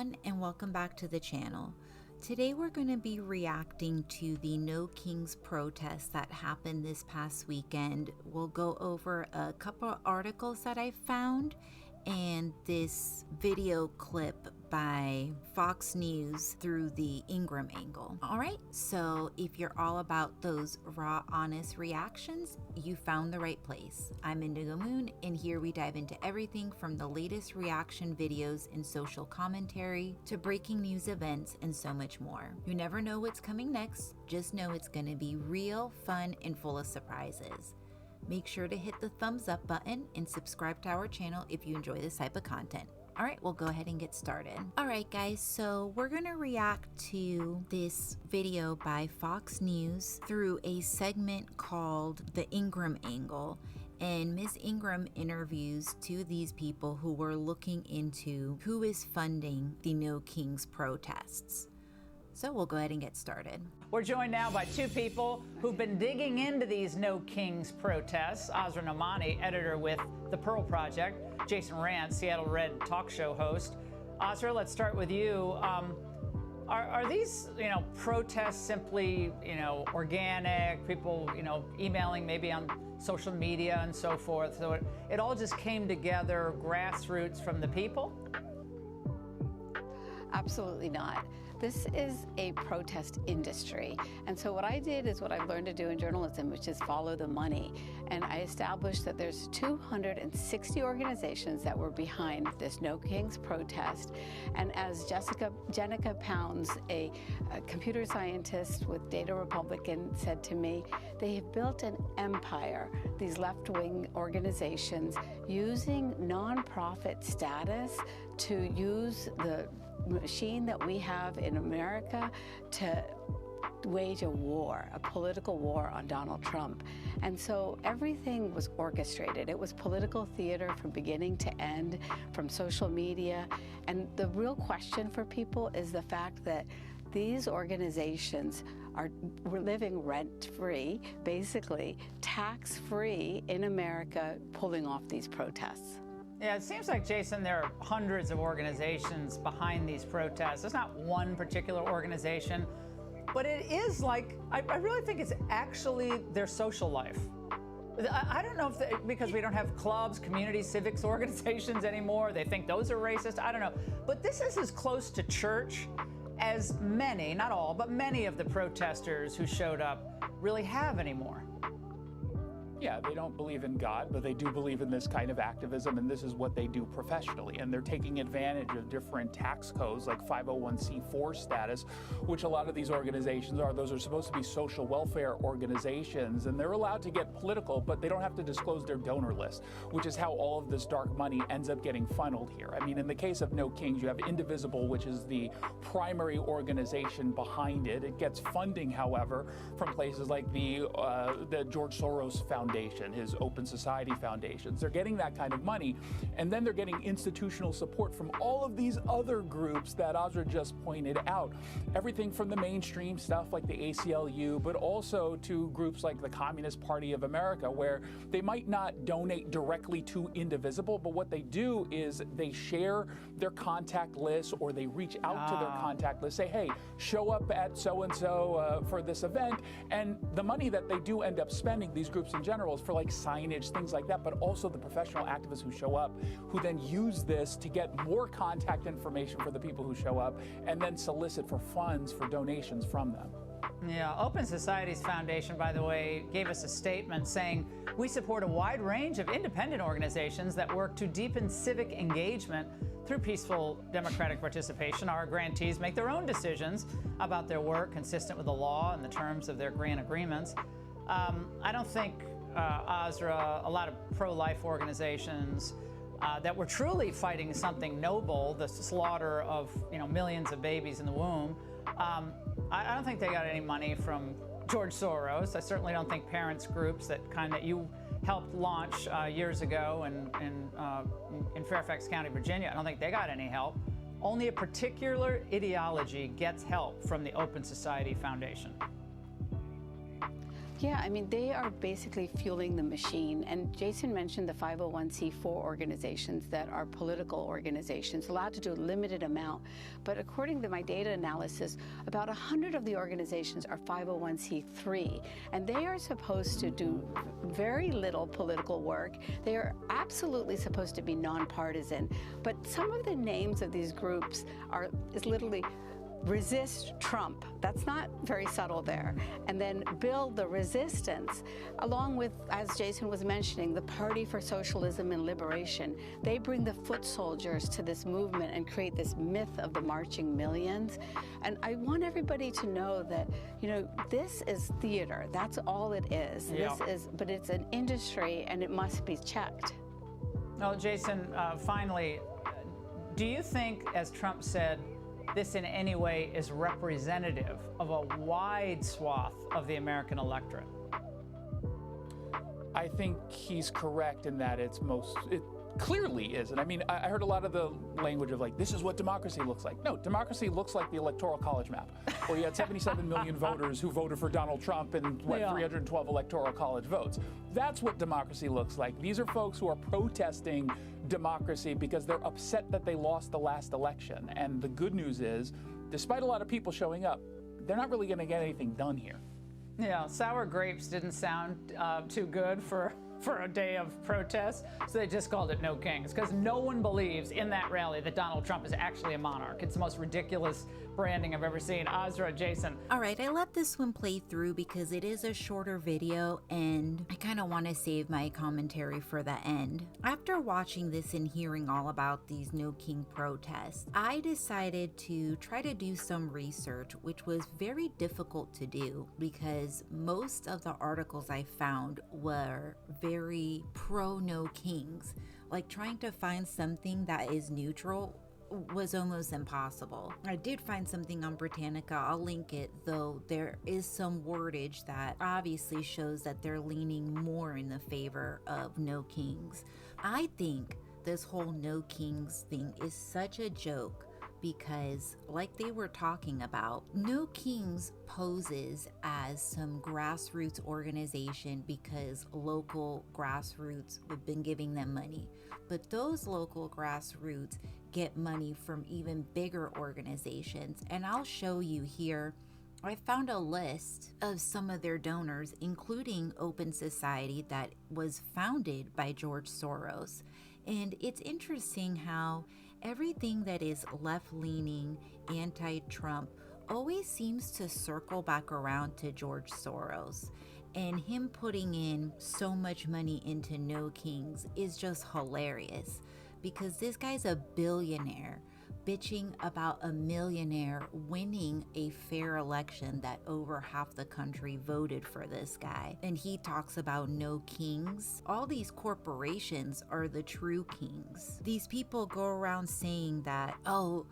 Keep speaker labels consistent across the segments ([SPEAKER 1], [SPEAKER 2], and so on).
[SPEAKER 1] everyone, and welcome back to the channel. Today we're going to be reacting to the No Kings protests that happened this past weekend. We'll go over a couple articles that I found and this video clip by Fox News through the Ingraham Angle. Alright, so if you're all about those raw, honest reactions, you found the right place. I'm Indigo Moon, and here we dive into everything from the latest reaction videos and social commentary to breaking news events and so much more. You never know what's coming next, just know it's gonna be real, fun, and full of surprises. Make sure to hit the thumbs up button and subscribe to our channel if you enjoy this type of content. All right, we'll go ahead and get started. All right, guys, so we're gonna react to this video by Fox News through a segment called the Ingraham Angle. And Ms. Ingraham interviews two of these people who were looking into who is funding the No Kings protests. So we'll go ahead and get started.
[SPEAKER 2] We're joined now by two people who've been digging into these No Kings protests. Asra Nomani, editor with The Pearl Project. Jason Rantz, Seattle Red talk show host. Asra, let's start with you. Are these, protests simply, organic, people, emailing maybe on social media and so forth? So it all just came together, grassroots from the people?
[SPEAKER 3] Absolutely not. This is a protest industry. And so what I did is what I've learned to do in journalism, which is follow the money. And I established that there's 260 organizations that were behind this No Kings protest. And as Jenica Pounds, a computer scientist with Data Republican, said to me, they have built an empire, these left-wing organizations, using nonprofit status to use the machine that we have in America to wage a war, a political war on Donald Trump. And so everything was orchestrated. It was political theater from beginning to end, from social media. And the real question for people is the fact that these organizations we're living rent-free, basically tax-free in America, pulling off these protests.
[SPEAKER 2] Yeah, it seems like, Jason, there are hundreds of organizations behind these protests. It's not one particular organization, but it is like, I really think it's actually their social life. I don't know if because we don't have clubs, community, civics organizations anymore, they think those are racist, I don't know. But this is as close to church as many, not all, but many of the protesters who showed up really have anymore.
[SPEAKER 4] Yeah, they don't believe in God, but they do believe in this kind of activism, and this is what they do professionally. And they're taking advantage of different tax codes like 501c4 status, which a lot of these organizations are. Those are supposed to be social welfare organizations, and they're allowed to get political, but they don't have to disclose their donor list, which is how all of this dark money ends up getting funneled here. I mean, in the case of No Kings, you have Indivisible, which is the primary organization behind it. It gets funding, however, from places like the George Soros Foundation, his Open Society foundations. They're getting that kind of money, and then they're getting institutional support from all of these other groups that Asra just pointed out. Everything from the mainstream stuff like the ACLU, but also to groups like the Communist Party of America, where they might not donate directly to Indivisible, but what they do is they share their contact list, or they reach out to their contact list, say, hey, show up at so-and-so for this event, and the money that they do end up spending, these groups in general, is for like signage, things like that, but also the professional activists who show up, who then use this to get more contact information for the people who show up, and then solicit for funds for donations from them.
[SPEAKER 2] Yeah, Open Society's Foundation, by the way, gave us a statement saying, we support a wide range of independent organizations that work to deepen civic engagement through peaceful democratic participation. Our grantees make their own decisions about their work consistent with the law and the terms of their grant agreements. I don't think Asra, a lot of pro-life organizations that were truly fighting something noble, the slaughter of millions of babies in the womb. I don't think they got any money from George Soros. I certainly don't think parents groups that you helped launch years ago in Fairfax County, Virginia, I don't think they got any help. Only a particular ideology gets help from the Open Society Foundation.
[SPEAKER 3] Yeah, I mean, they are basically fueling the machine. And Jason mentioned the 501c4 organizations that are political organizations, allowed to do a limited amount. But according to my data analysis, about 100 of the organizations are 501c3. And they are supposed to do very little political work. They are absolutely supposed to be nonpartisan. But some of the names of these groups is literally resist Trump. That's not very subtle there. And then build the resistance, along with, as Jason was mentioning, the Party for Socialism and Liberation. They bring the foot soldiers to this movement and create this myth of the marching millions. And I want everybody to know that, this is theater. That's all it is.
[SPEAKER 2] Yeah.
[SPEAKER 3] But it's an industry, and it must be checked.
[SPEAKER 2] Well, Jason, finally, do you think, as Trump said, this in any way is representative of a wide swath of the American electorate?
[SPEAKER 4] I think he's correct in that it clearly is. And I mean, I heard a lot of the language of like, this is what democracy looks like. No, democracy looks like the Electoral College map, where you had 77 million voters who voted for Donald Trump and 312 Electoral College votes. That's what democracy looks like. These are folks who are protesting democracy because they're upset that they lost the last election. And the good news is, despite a lot of people showing up, they're not really going to get anything done here.
[SPEAKER 2] Yeah, sour grapes didn't sound too good for a day of protest, so they just called it No Kings, because no one believes in that rally that Donald Trump is actually a monarch. It's the most ridiculous branding I've ever seen. Asra, Jason.
[SPEAKER 1] All right, I let this one play through because it is a shorter video and I kind of want to save my commentary for the end. After watching this and hearing all about these No King protests, I decided to try to do some research, which was very difficult to do because most of the articles I found were very pro No Kings. Like trying to find something that is neutral was almost impossible. I did find something on Britannica. I'll link it, though there is some wordage that obviously shows that they're leaning more in the favor of No Kings. I think this whole No Kings thing is such a joke because, like they were talking about, No Kings poses as some grassroots organization because local grassroots have been giving them money. But those local grassroots get money from even bigger organizations. And I'll show you here. I found a list of some of their donors, including Open Society, that was founded by George Soros. And it's interesting how everything that is left-leaning, anti-Trump, always seems to circle back around to George Soros. And him putting in so much money into No Kings is just hilarious because this guy's a billionaire bitching about a millionaire winning a fair election that over half the country voted for this guy. And he talks about no kings. All these corporations are the true kings. These people go around saying that, oh,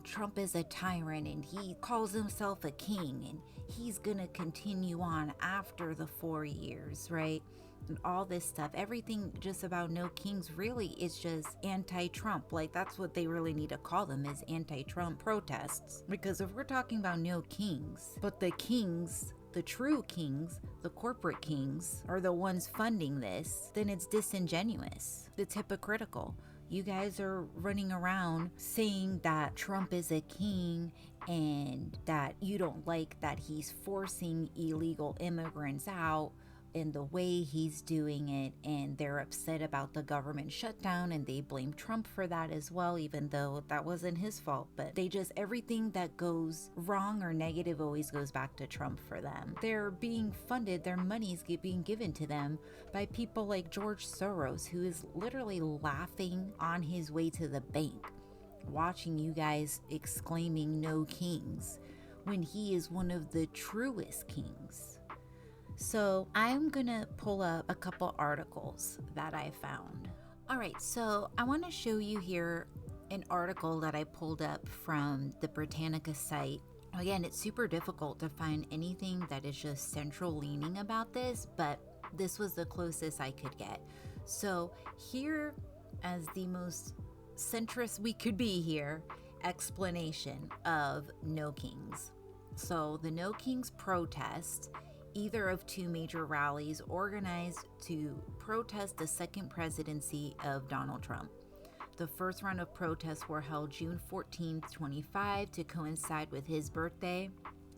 [SPEAKER 1] Trump is a tyrant and he calls himself a king and he's gonna continue on after the 4 years, right? And all this stuff, everything just about No Kings really is just anti-Trump. Like that's what they really need to call them, is anti-Trump protests. Because if we're talking about No Kings, but the kings, the true kings, the corporate kings are the ones funding this, then it's disingenuous. It's hypocritical. You guys are running around saying that Trump is a king and that you don't like that he's forcing illegal immigrants out and the way he's doing it, and they're upset about the government shutdown and they blame Trump for that as well, even though that wasn't his fault. But they just, everything that goes wrong or negative always goes back to Trump for them. They're being funded, their money's being given to them by people like George Soros, who is literally laughing on his way to the bank, watching you guys exclaiming no kings when he is one of the truest kings. So I'm gonna pull up a couple articles that I found. All right, so I wanna show you here an article that I pulled up from the Britannica site. Again, it's super difficult to find anything that is just central leaning about this, but this was the closest I could get. So here, as the most centrist we could be here, explanation of No Kings. So the No Kings protest either of two major rallies organized to protest the second presidency of Donald Trump. The first round of protests were held June 14, 25, to coincide with his birthday,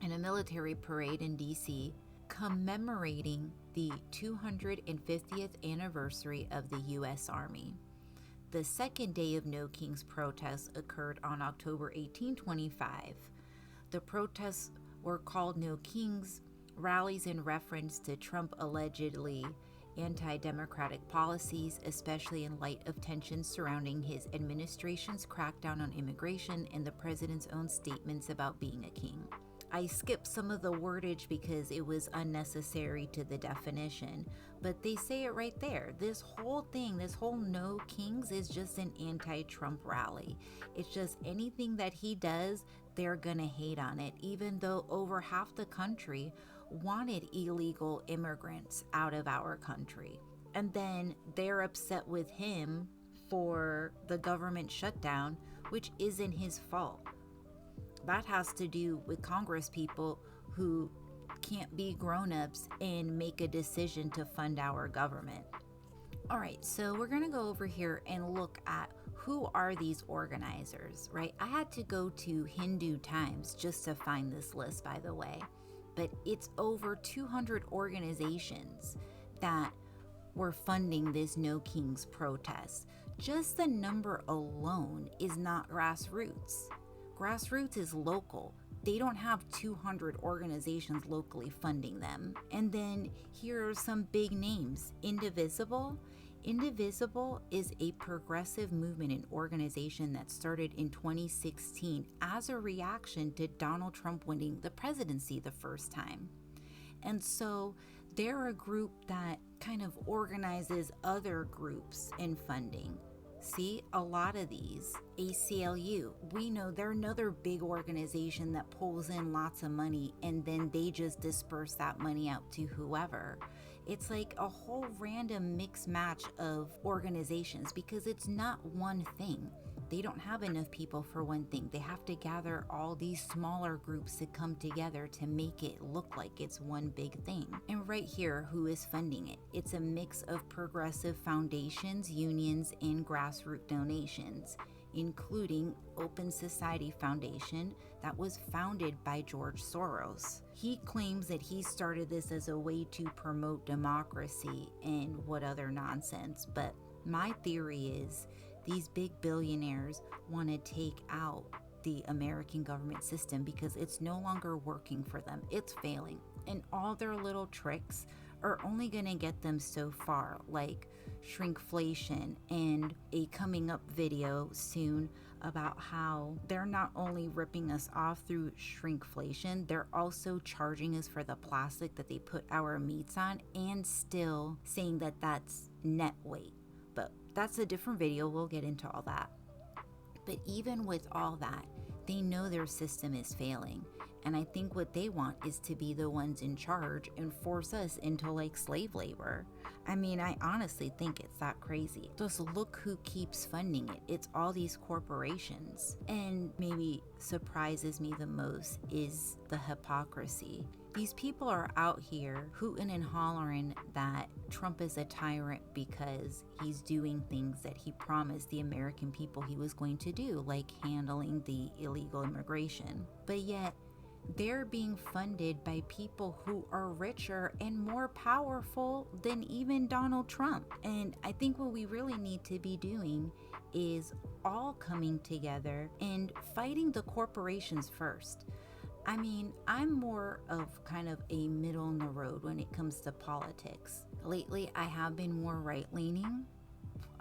[SPEAKER 1] and a military parade in D.C. commemorating the 250th anniversary of the U.S. Army. The second day of No Kings protests occurred on October 18, 25. The protests were called No Kings rallies in reference to Trump allegedly anti-democratic policies, especially in light of tensions surrounding his administration's crackdown on immigration and the president's own statements about being a king. I skipped some of the wordage because it was unnecessary to the definition, but they say it right there. This whole thing, this whole No Kings is just an anti-Trump rally. It's just anything that he does, they're gonna hate on it, even though over half the country wanted illegal immigrants out of our country. And then they're upset with him for the government shutdown, which isn't his fault. That has to do with Congress people who can't be grown-ups and make a decision to fund our government. All right, so we're gonna go over here and look at who are these organizers, right? I had to go to Hindu Times just to find this list, by the way. But it's over 200 organizations that were funding this No Kings protest. Just the number alone is not grassroots. Grassroots is local. They don't have 200 organizations locally funding them. And then here are some big names. Indivisible. Indivisible is a progressive movement and organization that started in 2016 as a reaction to Donald Trump winning the presidency the first time. And so they're a group that kind of organizes other groups in funding. See, a lot of these. ACLU, we know they're another big organization that pulls in lots of money and then they just disperse that money out to whoever. It's like a whole random mix match of organizations because it's not one thing. They don't have enough people for one thing. They have to gather all these smaller groups to come together to make it look like it's one big thing. And right here, who is funding it? It's a mix of progressive foundations, unions, and grassroots donations, including Open Society Foundation that was founded by George Soros. He claims that he started this as a way to promote democracy and what other nonsense, but my theory is these big billionaires want to take out the American government system because it's no longer working for them. It's failing. And all their little tricks are only going to get them so far, like shrinkflation and a coming up video soon about how they're not only ripping us off through shrinkflation, they're also charging us for the plastic that they put our meats on and still saying that that's net weight. But that's a different video. We'll get into all that. But even with all that, they know their system is failing. And I think what they want is to be the ones in charge and force us into like slave labor. I mean, I honestly think it's that crazy. Just look who keeps funding it. It's all these corporations. And maybe surprises me the most is the hypocrisy. These people are out here hooting and hollering that Trump is a tyrant because he's doing things that he promised the American people he was going to do, like handling the illegal immigration. But yet, they're being funded by people who are richer and more powerful than even Donald Trump. And I think what we really need to be doing is all coming together and fighting the corporations first. I mean, I'm more of kind of a middle in the road when it comes to politics. Lately, I have been more right-leaning,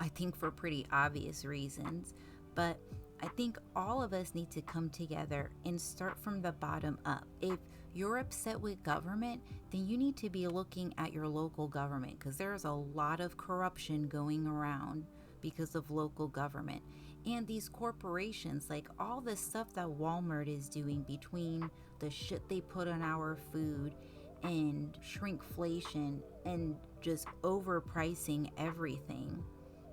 [SPEAKER 1] I think for pretty obvious reasons, but I think all of us need to come together and start from the bottom up. If you're upset with government, then you need to be looking at your local government because there's a lot of corruption going around because of local government. And these corporations, like all the stuff that Walmart is doing between the shit they put on our food and shrinkflation and just overpricing everything.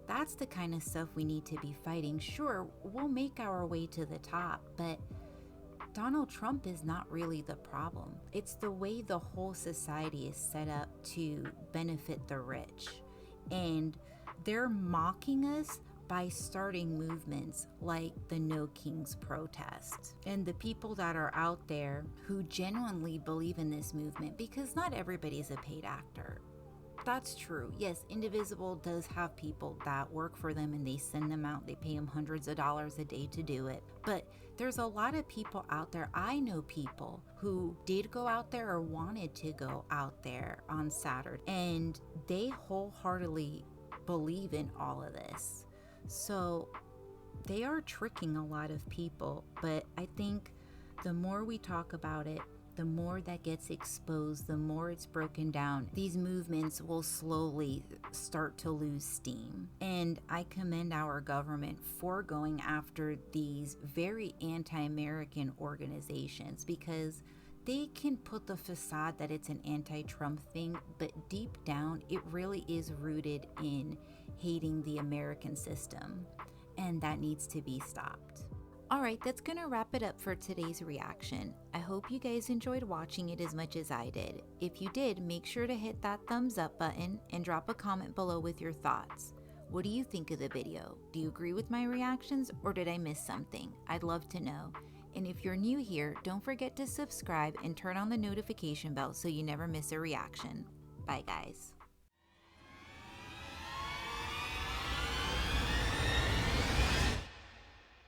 [SPEAKER 1] That's the kind of stuff we need to be fighting. Sure, we'll make our way to the top, but Donald Trump is not really the problem. It's the way the whole society is set up to benefit the rich. And they're mocking us by starting movements like the No Kings protest. And the people that are out there who genuinely believe in this movement, because not everybody is a paid actor. That's true. Yes, Indivisible does have people that work for them and they send them out. They pay them hundreds of dollars a day to do it. But there's a lot of people out there. I know people who did go out there or wanted to go out there on Saturday, and they wholeheartedly believe in all of this. So they are tricking a lot of people, but I think the more we talk about it, the more that gets exposed, the more it's broken down, these movements will slowly start to lose steam. And I commend our government for going after these very anti-American organizations, because they can put the facade that it's an anti-Trump thing, but deep down, it really is rooted in hating the American system, and that needs to be stopped. All right, that's going to wrap it up for today's reaction. I hope you guys enjoyed watching it as much as I did. If you did, make sure to hit that thumbs up button and drop a comment below with your thoughts. What do you think of the video? Do you agree with my reactions, or did I miss something? I'd love to know. And if you're new here, don't forget to subscribe and turn on the notification bell so you never miss a reaction. Bye guys.